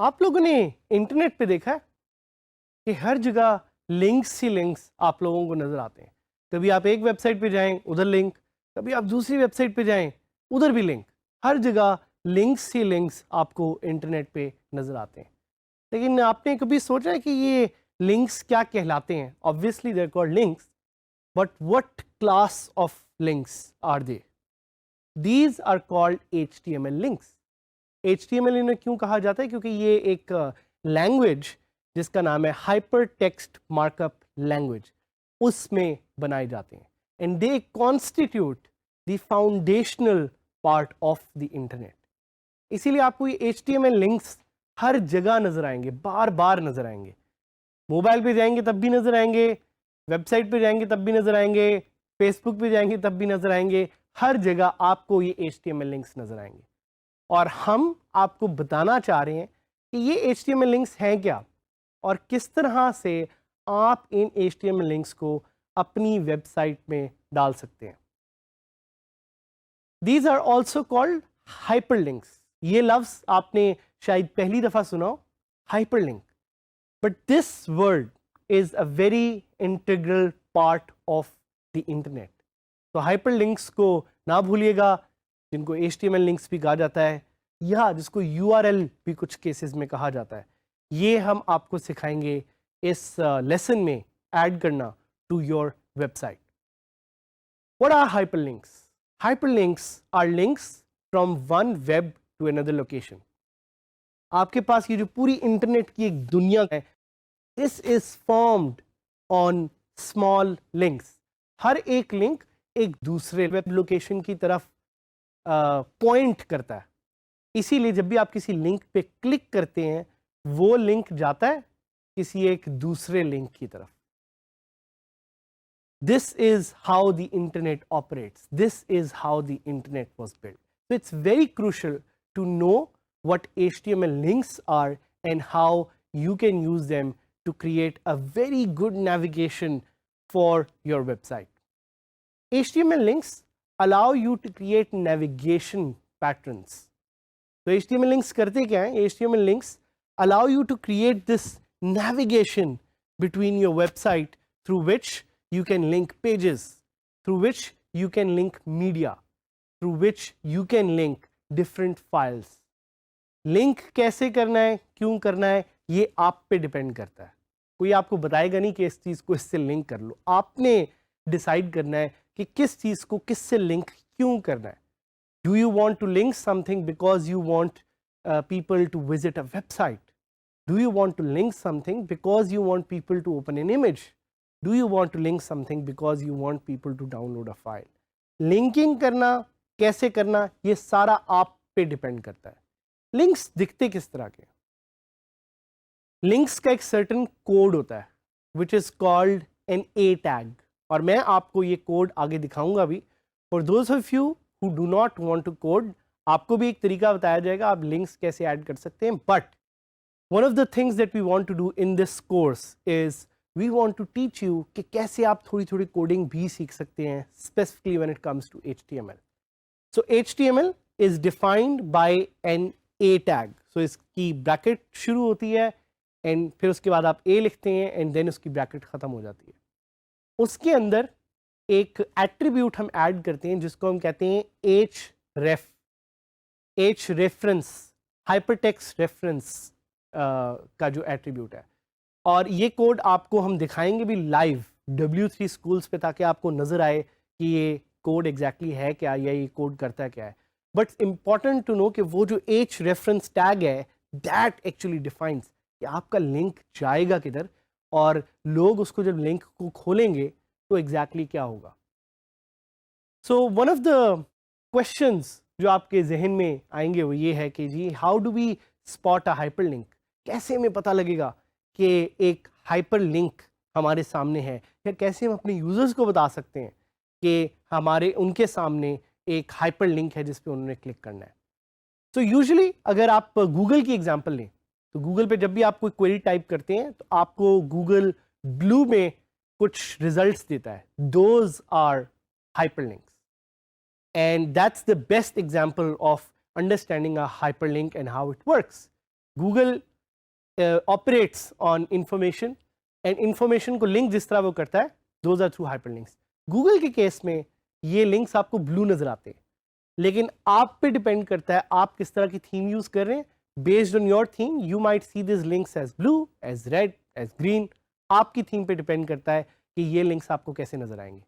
आप लोगों ने इंटरनेट पे देखा है कि हर जगह लिंक्स ही लिंक्स आप लोगों को नज़र आते हैं। कभी आप एक वेबसाइट पे जाएं उधर लिंक, कभी आप दूसरी वेबसाइट पे जाएं उधर भी लिंक। हर जगह लिंक्स ही लिंक्स आपको इंटरनेट पे नज़र आते हैं। लेकिन आपने कभी सोचा है कि ये लिंक्स क्या कहलाते हैं? Obviously they are called links, but what class of links are they? These are called HTML links. HTML इन्हें क्यों कहा जाता है? क्योंकि ये एक लैंग्वेज जिसका नाम है हाइपर टेक्स्ट मार्कअप लैंग्वेज, उसमें बनाए जाते हैं and they constitute the foundational part of the internet. इसीलिए आपको ये HTML लिंक्स हर जगह नजर आएंगे, बार बार नजर आएंगे। मोबाइल पे जाएंगे तब भी नजर आएंगे, वेबसाइट पे जाएंगे तब भी नजर आएंगे, फेसबुक पे जाएंगे तब भी नजर आएंगे। हर जगह आपको ये HTML लिंक्स नजर आएंगे और हम आपको बताना चाह रहे हैं कि ये HTML लिंक्स हैं क्या और किस तरह से आप इन HTML लिंक्स को अपनी वेबसाइट में डाल सकते हैं। These are also called hyperlinks. ये लफ्ज आपने शायद पहली दफा सुना हो, hyperlink, but this word is a very integral part of the internet. तो हाइपरलिंक्स को ना भूलिएगा, जिनको HTML लिंक्स भी कहा जाता है या जिसको URL भी कुछ केसेस में कहा जाता है, ये हम आपको सिखाएंगे इस लेसन में ऐड करना to your website. What are hyperlinks? Hyperlinks are links from one web to another location. आपके पास ये जो पूरी इंटरनेट की एक दुनिया है, this is formed on small links. हर एक लिंक एक दूसरे वेब लोकेशन की तरफ पॉइंट करता है। इसीलिए जब भी आप किसी लिंक पे क्लिक करते हैं, वो लिंक जाता है किसी एक दूसरे लिंक की तरफ। This is how the internet operates, this is how the internet was built. So it's very crucial to know what HTML links are and how you can use them to create a very good navigation for your website. HTML links allow you to create navigation patterns. So HTML links करते क्या हैं? HTML links allow you to create this navigation between your website through which you can link pages, through which you can link media, through which you can link different files. Link कैसे करना है, क्यों करना है, ये आप पे depend करता है। कोई आपको बताएगा नहीं कि इस चीज़ को इससे लिंक कर लो। आपने डिसाइड करना है कि किस चीज़ को किससे लिंक क्यों करना है। Do you want to link something because you want people to visit a website? Do you want to link something because you want people to open an image? Do you want to link something because you want people to download a file? Linking करना, कैसे करना, ये सारा आप पे depend करता है। Links दिखते किस तरह के? लिंक्स का एक सर्टेन कोड होता है which is called an A tag, और मैं आपको ये कोड आगे दिखाऊंगा भी। For those of you who do not want to code, आपको भी एक तरीका बताया जाएगा आप लिंक्स कैसे ऐड कर सकते हैं। But one of the things that we want to do in this course is we want to teach you कि कैसे आप थोड़ी थोड़ी कोडिंग भी सीख सकते हैं, specifically when it comes to HTML. So HTML is defined by an A tag. So इसकी ब्रैकेट शुरू होती है एंड फिर उसके बाद आप A लिखते हैं एंड देन उसकी ब्रैकेट ख़त्म हो जाती है। उसके अंदर एक एट्रीब्यूट हम ऐड करते हैं जिसको हम कहते हैं href, H reference, hypertext reference का जो एट्रीब्यूट है। और ये कोड आपको हम दिखाएंगे भी लाइव W3 स्कूल्स पे, ताकि आपको नज़र आए कि ये कोड एग्जैक्टली है क्या या ये कोड करता क्या है। बट इंपॉर्टेंट टू नो कि वो जो H रेफरेंस टैग है दैट एक्चुअली डिफाइंस कि आपका लिंक जाएगा किधर और लोग उसको जब लिंक को खोलेंगे तो एग्जैक्टली क्या होगा। So one of the questions जो आपके जहन में आएंगे वो ये है कि जी how do we spot a hyperlink? कैसे हमें पता लगेगा कि एक हाइपर लिंक हमारे सामने है, या कैसे हम अपने यूजर्स को बता सकते हैं कि हमारे उनके सामने एक हाइपर लिंक है जिस पे उन्होंने क्लिक करना है। सो यूजुअली अगर आप गूगल की एग्जांपल लें तो गूगल पे जब भी आप कोई क्वेरी टाइप करते हैं तो आपको गूगल ब्लू में कुछ रिजल्ट्स देता है, those are hyperlinks, and that's the best example of understanding a hyperlink and how it works. Google operates on information and information को लिंक जिस तरह वो करता है, those are through hyperlinks. Google के case में ये links आपको ब्लू नजर आते हैं, लेकिन आप पे डिपेंड करता है आप किस तरह की थीम यूज कर रहे हैं। Based on your theme you might see this links as blue, as red, as green. आपकी थीम पे डिपेंड करता है कि ये लिंक्स आपको कैसे नजर आएंगे।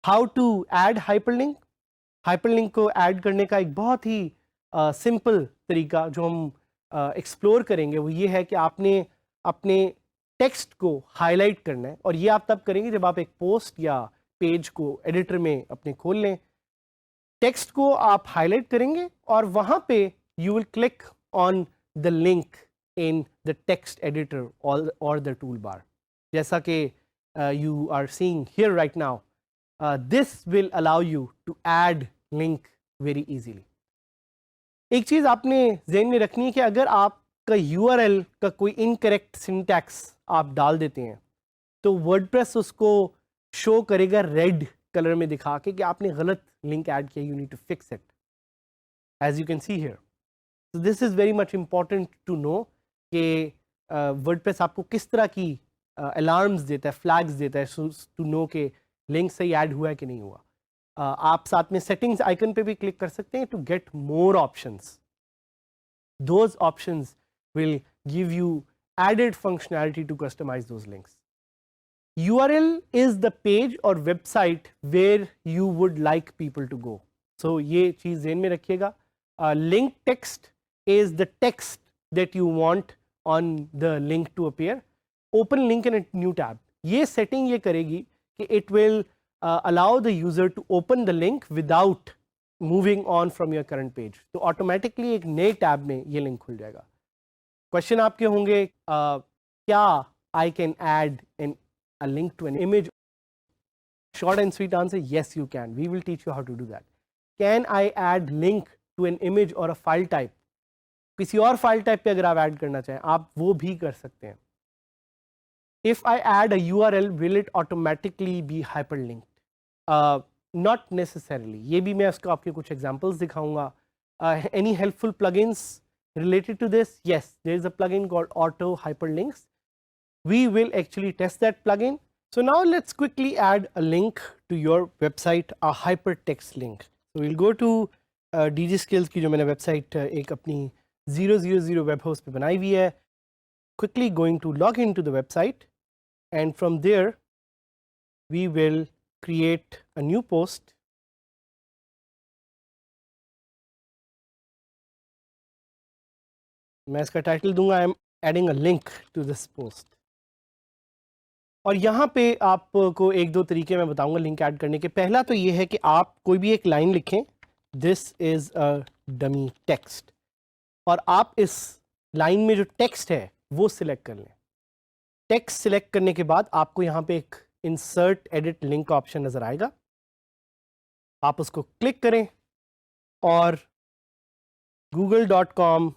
How to add hyperlink. Hyperlink को ऐड करने का एक बहुत ही सिंपल तरीका जो हम एक्सप्लोर करेंगे वो ये है कि आपने अपने टेक्स्ट को हाईलाइट करना है, और ये आप तब करेंगे जब आप एक पोस्ट या पेज को एडिटर में अपने खोल लें। टेक्स्ट को आप हाईलाइट करेंगे और वहां पे you will click on the link in the text editor और द टूल बार, जैसा कि you are seeing here right now. This will allow you to add link very easily. एक चीज आपने ज़हन में रखनी है कि अगर आपका URL का कोई इनकरेक्ट सिंटैक्स आप डाल देते हैं तो वर्डप्रेस उसको शो करेगा रेड कलर में दिखा के कि आपने गलत लिंक ऐड किया, you need to fix it, as you can see here. So this is very much important to know कि वर्डप्रेस आपको किस तरह की अलार्म्स देता है, फ्लैग्स देता है टू नो कि लिंक सही ऐड हुआ है कि नहीं हुआ। आप साथ में सेटिंग्स आइकन पे भी क्लिक कर सकते हैं to get more options. Those options will give you added functionality to customize those links. URL is the page or website where you would like people to go. So ये चीज़ ज़हन में रखिएगा। Link text is the text that you want on the link to appear. Open link in a new tab. ये setting ये करेगी कि it will allow the user to open the link without moving on from your current page. तो automatically एक नए tab में ये link खुल जाएगा। क्वेश्चन आपके होंगे क्या I can add an a link to an image? Short and sweet answer, yes you can. We will teach you how to do that. Can I add link to an image और a file type? किसी और file type पे अगर आप add करना चाहें आप वो भी कर सकते हैं। If I add a URL will it automatically be hyperlinked? Not necessarily. ये भी मैं उसको आपके कुछ एग्जांपल्स दिखाऊंगा। Any helpful plugins related to this? Yes, there is a plugin called Auto Hyperlinks. We will actually test that plugin. So now let's quickly add a link to your website, a hypertext link. So we'll go to DG Skills की जो मैंने website एक अपनी 000 web host पे बनाई हुई है. Quickly going to log into the website, and from there we will create a new post. मैं इसका टाइटल दूंगा I am adding a link to this post. और यहाँ पे आपको एक दो तरीके मैं बताऊंगा लिंक ऐड करने के। पहला तो ये है कि आप कोई भी एक लाइन लिखें, this is a dummy text, और आप इस लाइन में जो टेक्स्ट है वो सिलेक्ट कर लें। टेक्स्ट सिलेक्ट करने के बाद आपको यहाँ पे एक इंसर्ट एडिट लिंक का ऑप्शन नजर आएगा, आप उसको क्लिक करें और google.com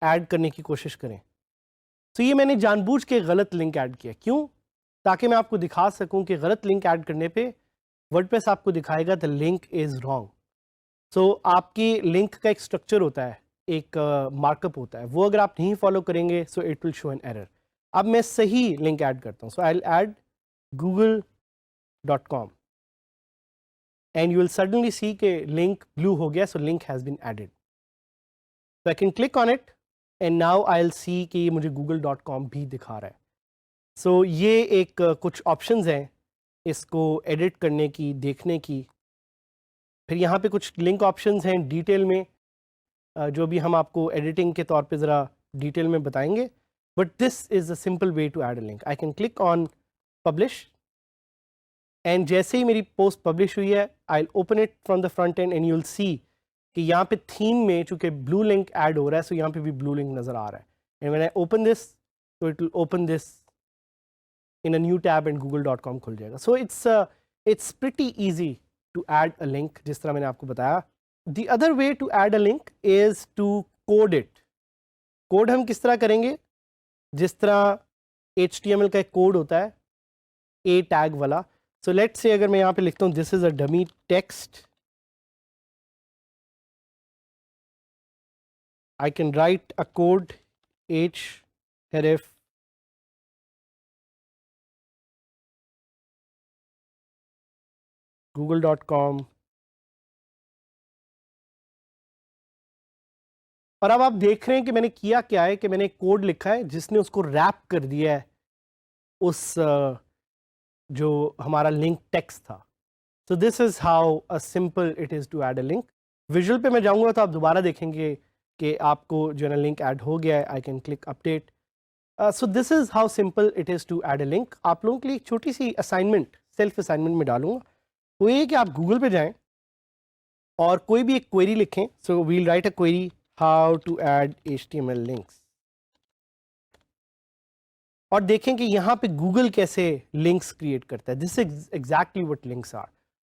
ऐड करने की कोशिश करें। तो ये मैंने जानबूझ के गलत लिंक ऐड किया, क्यों? ताकि मैं आपको दिखा सकूं कि गलत लिंक ऐड करने पे वर्डप्रेस आपको दिखाएगा द लिंक इज रॉन्ग। सो आपकी लिंक का एक स्ट्रक्चर होता है, एक मार्कअप होता है, वो अगर आप नहीं फॉलो करेंगे so it will show an error. अब मैं सही लिंक ऐड करता हूँ, so I will add google.com and you will suddenly see के लिंक ब्लू हो गया, so link has been added. So I can click on it and now I will see कि ये मुझे google.com भी दिखा रहा है। सो ये एक कुछ ऑप्शंस हैं इसको एडिट करने की, देखने की। फिर यहाँ पे कुछ लिंक ऑप्शंस हैं डिटेल में, जो भी हम आपको एडिटिंग के तौर पे ज़रा डिटेल में बताएंगे। But this is a simple way to add a link. I can click on publish and जैसे ही मेरी पोस्ट पब्लिश हुई है I will open it from the front end you will see कि यहाँ पे थीम में चूँकि ब्लू लिंक ऐड हो रहा है, सो यहाँ पे भी ब्लू लिंक नज़र आ रहा है। And when I open this, so it will open this in a new tab and google.com खुल जाएगा। So it's pretty easy to add a link जिस तरह मैंने आपको बताया। The other way to add a link is to code it. Code हम किस तरह करेंगे? जिस तरह HTML का एक कोड होता है A टैग वाला। So let's say अगर मैं यहाँ पे लिखता हूँ this is a dummy text I can write a code href google.com, और अब आप देख रहे हैं कि मैंने किया क्या है कि मैंने एक कोड लिखा है जिसने उसको रैप कर दिया है उस जो हमारा लिंक टेक्स्ट था. So this is how a simple it is to add a link. Visual पे मैं जाऊंगा तो आप दोबारा देखेंगे कि आपको जो है ना लिंक ऐड हो गया है. I can click update. So this is how simple it is to add a link. आप लोगों के लिए एक छोटी सी असाइनमेंट सेल्फ असाइनमेंट में डालूंगा. वो ये कि आप गूगल पे जाएं और कोई भी एक क्वेरी लिखें. So we'll write a query how to add HTML links, और देखें कि यहाँ पे गूगल कैसे लिंक्स क्रिएट करता है. This is exactly what links are.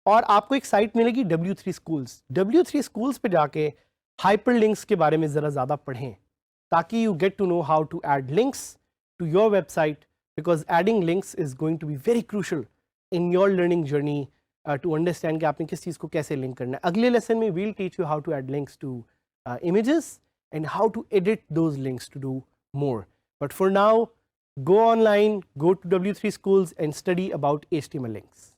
और आपको एक साइट मिलेगी W3 स्कूल्स. W3 स्कूल्स पे जाके हाइपर लिंक्स के बारे में ज़रा ज़्यादा पढ़ें ताकि you get to know how to add links to your website, because adding links is going to be very crucial in your learning journey to understand कि आपने किस चीज़ को कैसे लिंक करना है. अगले लेसन में we'll teach you how to add links to images and how to edit those links to do more. But for now, go online, go to W3 schools and study about HTML links.